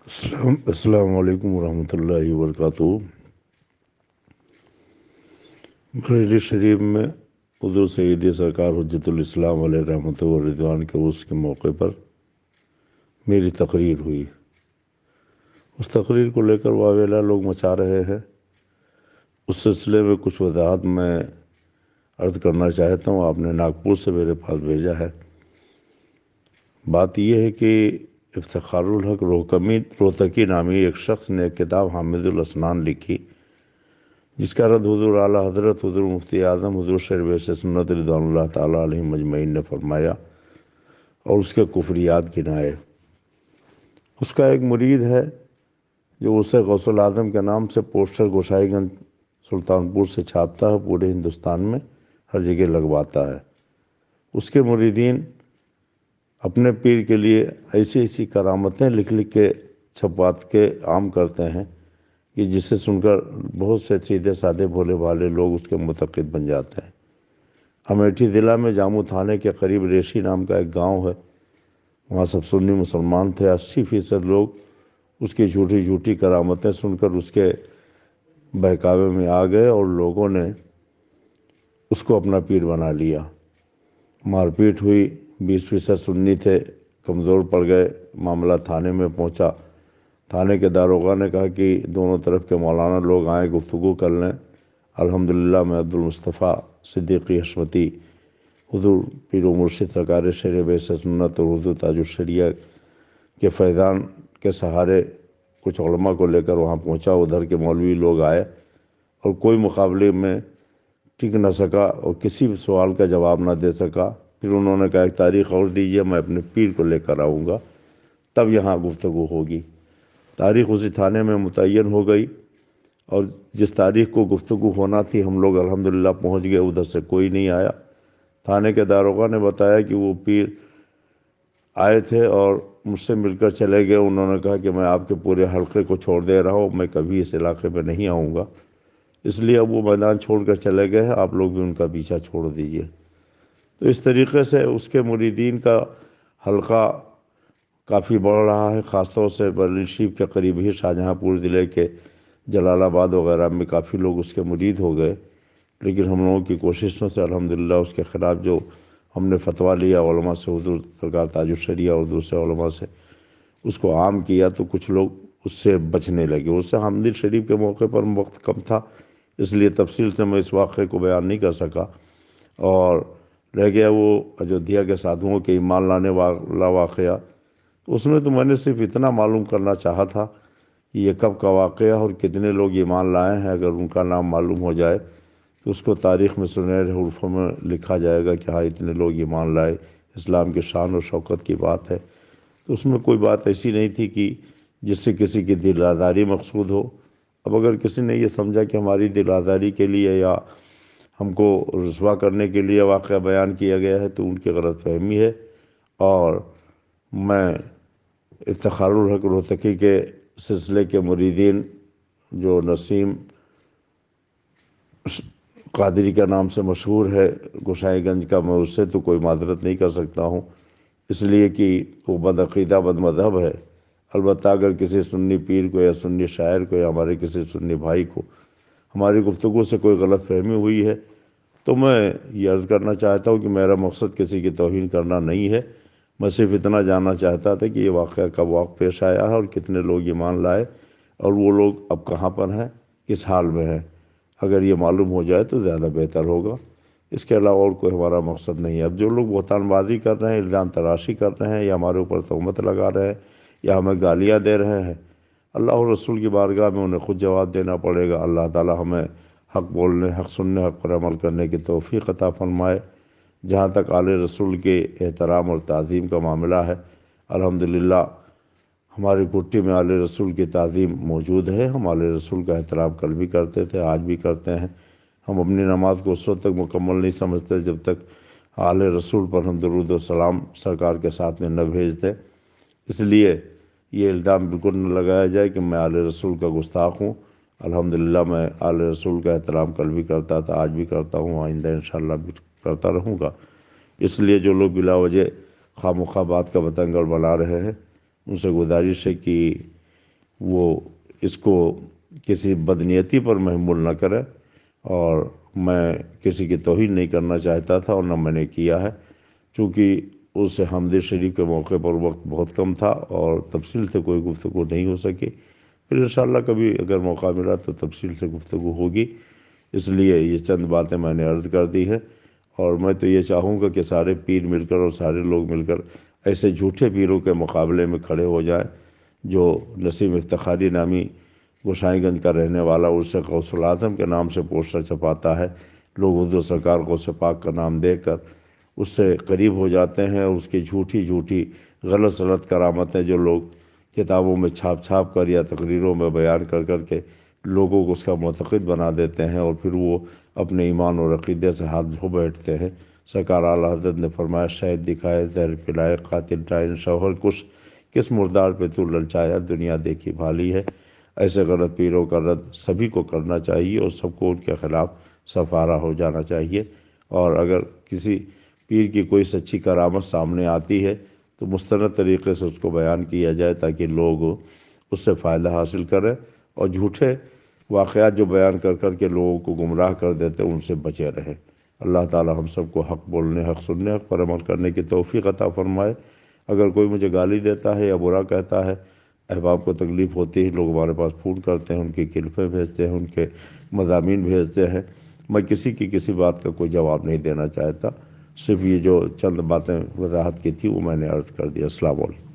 السلام علیکم ورحمۃ اللہ وبرکاتہ۔ بریلی شریف میں حضور سید سرکار حجت الاسلام علیہ رحمۃ و رضوان کے عرس کے موقع پر میری تقریر ہوئی۔ اس تقریر کو لے کر واویلا لوگ مچا رہے ہیں۔ اس سلسلے میں کچھ وضاحت میں عرض کرنا چاہتا ہوں۔ آپ نے ناگپور سے میرے پاس بھیجا ہے۔ بات یہ ہے کہ افتخار الحق روہتکی نامی ایک شخص نے ایک کتاب حامد الاسنان لکھی، جس کا رد حضور اعلیٰ حضرت حضور مفتی اعظم حضور شریف سنت رضوان اللہ تعالیٰ علیہ مجمعین نے فرمایا اور اس کے کفریات گنائے۔ اس کا ایک مرید ہے جو اسے غوث العظم کے نام سے پوسٹر گوشائی گنج سلطانپور سے چھاپتا ہے، پورے ہندوستان میں ہر جگہ لگواتا ہے۔ اس کے مریدین اپنے پیر کے لیے ایسی ایسی کرامتیں لکھ کے چھپوات کے عام کرتے ہیں کہ جسے سن کر بہت سے سیدھے سادے بھولے بھالے لوگ اس کے متقد بن جاتے ہیں۔ امیٹھی ضلع میں جامو تھانے کے قریب ریشی نام کا ایک گاؤں ہے۔ وہاں سب سنی مسلمان تھے۔ 80% لوگ اس کی جھوٹی جھوٹی کرامتیں سن کر اس کے بہکاوے میں آ گئے اور لوگوں نے اس کو اپنا پیر بنا لیا۔ مار پیٹ ہوئی۔ 20% سنی تھے، کمزور پڑ گئے۔ معاملہ تھانے میں پہنچا۔ تھانے کے داروغہ نے کہا کہ دونوں طرف کے مولانا لوگ آئیں، گفتگو کر لیں۔ الحمدللہ میں عبدالمصطفیٰ صدیقی حشمتی حضور پیر و مرشد سرکار شیر بیس سنت اور حضور تاج الشریعہ کے فیضان کے سہارے کچھ علماء کو لے کر وہاں پہنچا۔ ادھر کے مولوی لوگ آئے اور کوئی مقابلے میں ٹک نہ سکا اور کسی بھی سوال کا جواب نہ دے سکا۔ پھر انہوں نے کہا ایک تاریخ اور دیجیے، میں اپنے پیر کو لے کر آؤں گا، تب یہاں گفتگو ہوگی۔ تاریخ اسی تھانے میں متعین ہو گئی اور جس تاریخ کو گفتگو ہونا تھی ہم لوگ الحمدللہ پہنچ گئے۔ ادھر سے کوئی نہیں آیا۔ تھانے کے داروغہ نے بتایا کہ وہ پیر آئے تھے اور مجھ سے مل کر چلے گئے۔ انہوں نے کہا کہ میں آپ کے پورے حلقے کو چھوڑ دے رہا ہوں، میں کبھی اس علاقے میں نہیں آؤں گا، اس لیے اب وہ میدان چھوڑ کر چلے گئے ہیں، آپ لوگ بھی ان کا پیچھا چھوڑ دیجیے۔ تو اس طریقے سے اس کے مریدین کا حلقہ کافی بڑھ رہا ہے۔ خاص طور سے بریلی شریف کے قریب ہی شاہجہاں پور ضلع کے جلال آباد وغیرہ میں کافی لوگ اس کے مرید ہو گئے، لیکن ہم لوگوں کی کوششوں سے الحمدللہ اس کے خلاف جو ہم نے فتویٰ لیا علماء سے، حضور سرکار تاج الشریعہ اور دوسرے علماء سے، اس کو عام کیا تو کچھ لوگ اس سے بچنے لگے۔ اس سے حامد شریف کے موقع پر وقت کم تھا، اس لیے تفصیل سے میں اس واقعے کو بیان نہیں کر سکا، اور رہ گیا وہ اجودھیا کے سادھوؤں کے ایمان لانے والا واقعہ۔ اس میں تو میں نے صرف اتنا معلوم کرنا چاہا تھا کہ یہ کب کا واقعہ اور کتنے لوگ ایمان لائے ہیں۔ اگر ان کا نام معلوم ہو جائے تو اس کو تاریخ میں سنہرے حروفوں میں لکھا جائے گا کہ ہاں اتنے لوگ ایمان لائے، اسلام کی شان و شوکت کی بات ہے۔ تو اس میں کوئی بات ایسی نہیں تھی کہ جس سے کسی کی دل آزاری مقصود ہو۔ اب اگر کسی نے یہ سمجھا کہ ہماری دل آزاری کے لیے یا ہم کو رسوا کرنے کے لیے واقعہ بیان کیا گیا ہے تو ان کی غلط فہمی ہے، اور میں افتخار الحق روہتکی کے سلسلے کے مریدین جو نسیم قادری کے نام سے مشہور ہے گوشائی گنج کا، میں اس سے تو کوئی معذرت نہیں کر سکتا ہوں، اس لیے کہ وہ بدعقیدہ بد مذہب ہے۔ البتہ اگر کسی سنی پیر کو یا سنی شاعر کو یا ہمارے کسی سنی بھائی کو ہماری گفتگو سے کوئی غلط فہمی ہوئی ہے تو میں یہ عرض کرنا چاہتا ہوں کہ میرا مقصد کسی کی توہین کرنا نہیں ہے۔ میں صرف اتنا جاننا چاہتا تھا کہ یہ واقعہ کب واقع پیش آیا ہے اور کتنے لوگ ایمان لائے، اور وہ لوگ اب کہاں پر ہیں، کس حال میں ہیں۔ اگر یہ معلوم ہو جائے تو زیادہ بہتر ہوگا۔ اس کے علاوہ اور کوئی ہمارا مقصد نہیں ہے۔ اب جو لوگ بہتان بازی کر رہے ہیں، الزام تراشی کر رہے ہیں، یا ہمارے اوپر تہمت لگا رہے ہیں، یا ہمیں گالیاں دے رہے ہیں، اللہ اور رسول کی بارگاہ میں انہیں خود جواب دینا پڑے گا۔ اللہ تعالی ہمیں حق بولنے، حق سننے، حق پر عمل کرنے کی توفیق عطا فرمائے۔ جہاں تک آل رسول کے احترام اور تعظیم کا معاملہ ہے، الحمدللہ ہماری گھٹی میں آل رسول کی تعظیم موجود ہے۔ ہم آل رسول کا احترام کل بھی کرتے تھے، آج بھی کرتے ہیں۔ ہم اپنی نماز کو اس وقت تک مکمل نہیں سمجھتے جب تک آل رسول پر ہم درود و سلام سرکار کے ساتھ میں نہ بھیج دیں۔ اس لیے یہ الزام بالکل نہ لگایا جائے کہ میں آل رسول کا گستاخ ہوں۔ الحمدللہ میں آل رسول کا احترام کل بھی کرتا تھا، آج بھی کرتا ہوں، آئندہ انشاءاللہ بھی کرتا رہوں گا۔ اس لیے جو لوگ بلا وجہ خواہ مخواہ بات کا بتنگڑ بنا رہے ہیں، ان سے گزارش ہے کہ وہ اس کو کسی بدنیتی پر محمول نہ کرے، اور میں کسی کی توہین نہیں کرنا چاہتا تھا اور نہ میں نے کیا ہے، چونکہ اس حمد شریف کے موقع پر وقت بہت کم تھا اور تفصیل سے کوئی گفتگو نہیں ہو سکی۔ پھر انشاءاللہ کبھی اگر موقع ملا تو تفصیل سے گفتگو ہوگی، اس لیے یہ چند باتیں میں نے عرض کر دی ہے۔ اور میں تو یہ چاہوں گا کہ سارے پیر مل کر اور سارے لوگ مل کر ایسے جھوٹے پیروں کے مقابلے میں کھڑے ہو جائیں۔ جو نسیم افتخاری نامی گوشائی گنج کا رہنے والا اسے غوث العظم کے نام سے پوسٹر چھپاتا ہے، لوگ حضور سرکار غوث پاک کا نام دے کر اس سے قریب ہو جاتے ہیں۔ اس کی جھوٹی جھوٹی غلط کرامتیں جو لوگ کتابوں میں چھاپ چھاپ کر یا تقریروں میں بیان کر کر کے لوگوں کو اس کا معتقد بنا دیتے ہیں، اور پھر وہ اپنے ایمان اور عقیدے سے ہاتھ دھو بیٹھتے ہیں۔ سرکار اعلیٰ حضرت نے فرمایا، شہد دکھائے زہر پلائے قاتل ڈرائے شوہر کس مردار پہ تو للچایا، دنیا دیکھی بھالی ہے۔ ایسے غلط پیروں کا رد سبھی کو کرنا چاہیے اور سب کو ان کے خلاف سفارہ ہو جانا چاہیے، اور اگر کسی پیر کی کوئی سچی کرامت سامنے آتی ہے تو مستند طریقے سے اس کو بیان کیا جائے تاکہ لوگ اس سے فائدہ حاصل کریں، اور جھوٹے واقعات جو بیان کر کر کے لوگوں کو گمراہ کر دیتے ان سے بچے رہیں۔ اللہ تعالی ہم سب کو حق بولنے، حق سننے، حق پر عمل کرنے کی توفیق عطا فرمائے۔ اگر کوئی مجھے گالی دیتا ہے یا برا کہتا ہے، احباب کو تکلیف ہوتی ہے، لوگ ہمارے پاس فون کرتے ہیں، ان کی کلپیں بھیجتے ہیں، ان کے مضامین بھیجتے ہیں، میں کسی کی کسی بات کا کوئی جواب نہیں دینا چاہتا، صرف یہ جو چند باتیں وضاحت کی تھی وہ میں نے عرض کر دیا۔ السلام علیکم۔